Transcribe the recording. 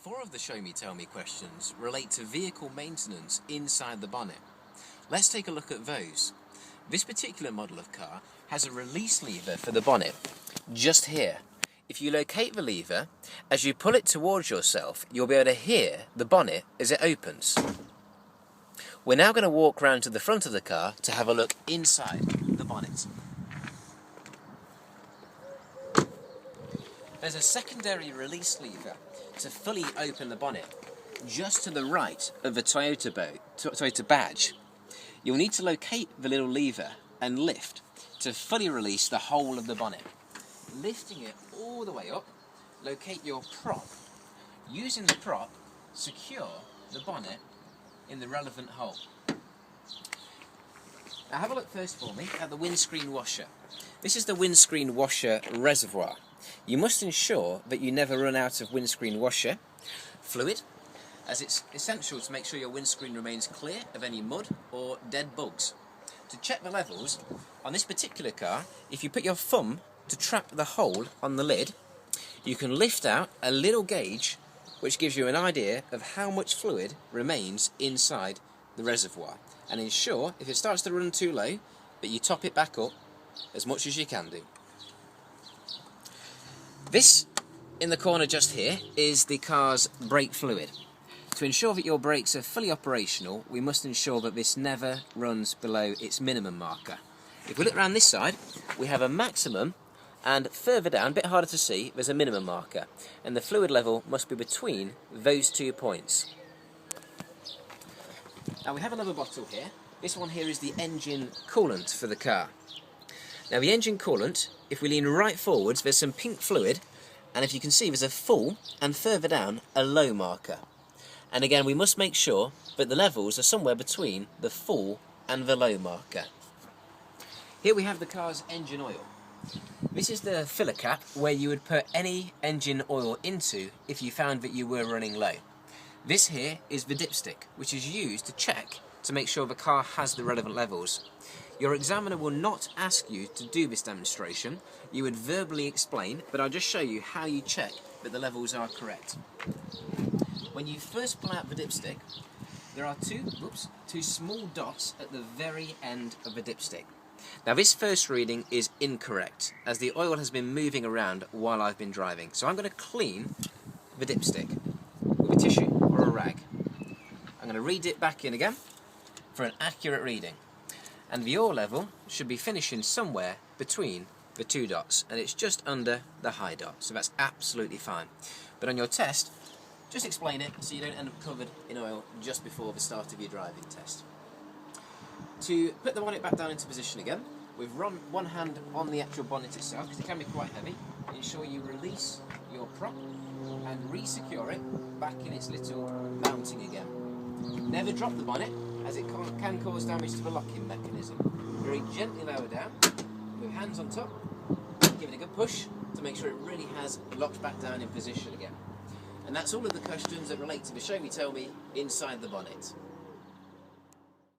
4 of the Show Me Tell Me questions relate to vehicle maintenance inside the bonnet. Let's take a look at those. This particular model of car has a release lever for the bonnet, just here. If you locate the lever, as you pull it towards yourself, you'll be able to hear the bonnet as it opens. We're now going to walk round to the front of the car to have a look inside the bonnet. There's a secondary release lever to fully open the bonnet, just to the right of the Toyota badge. You'll need to locate the little lever and lift to fully release the whole of the bonnet. Lifting it all the way up, locate your prop. Using the prop, secure the bonnet in the relevant hole. Now have a look first for me at the windscreen washer. This is the windscreen washer reservoir. You must ensure that you never run out of windscreen washer fluid, as it's essential to make sure your windscreen remains clear of any mud or dead bugs. To check the levels, on this particular car, if you put your thumb to trap the hole on the lid, you can lift out a little gauge which gives you an idea of how much fluid remains inside the reservoir, and ensure, if it starts to run too low, that you top it back up as much as you can do. This, in the corner just here, is the car's brake fluid. To ensure that your brakes are fully operational, we must ensure that this never runs below its minimum marker. If we look around this side, we have a maximum, and further down, a bit harder to see, there's a minimum marker, and the fluid level must be between those 2 points. Now we have another bottle here. This one here is the engine coolant for the car. Now the engine coolant, if we lean right forwards, there's some pink fluid, and if you can see, there's a full, and further down, a low marker. And again, we must make sure that the levels are somewhere between the full and the low marker. Here we have the car's engine oil. This is the filler cap where you would put any engine oil into if you found that you were running low. This here is the dipstick, which is used to check to make sure the car has the relevant levels. Your examiner will not ask you to do this demonstration. You would verbally explain, but I'll just show you how you check that the levels are correct. When you first pull out the dipstick, there are two small dots at the very end of the dipstick. Now this first reading is incorrect, as the oil has been moving around while I've been driving. So I'm going to clean the dipstick with a tissue or a rag. I'm going to read it back in again for an accurate reading. And the oil level should be finishing somewhere between the 2 dots, and it's just under the high dot, so that's absolutely fine. But on your test, just explain it so you don't end up covered in oil just before the start of your driving test. To put the bonnet back down into position again, we've run one hand on the actual bonnet itself, because it can be quite heavy. Ensure you release your prop and re-secure it back in its little mounting again. Never drop the bonnet, as it can cause damage to the locking mechanism. Very gently lower down, with hands on top, give it a good push to make sure it really has locked back down in position again. And that's all of the questions that relate to the Show Me Tell Me inside the bonnet.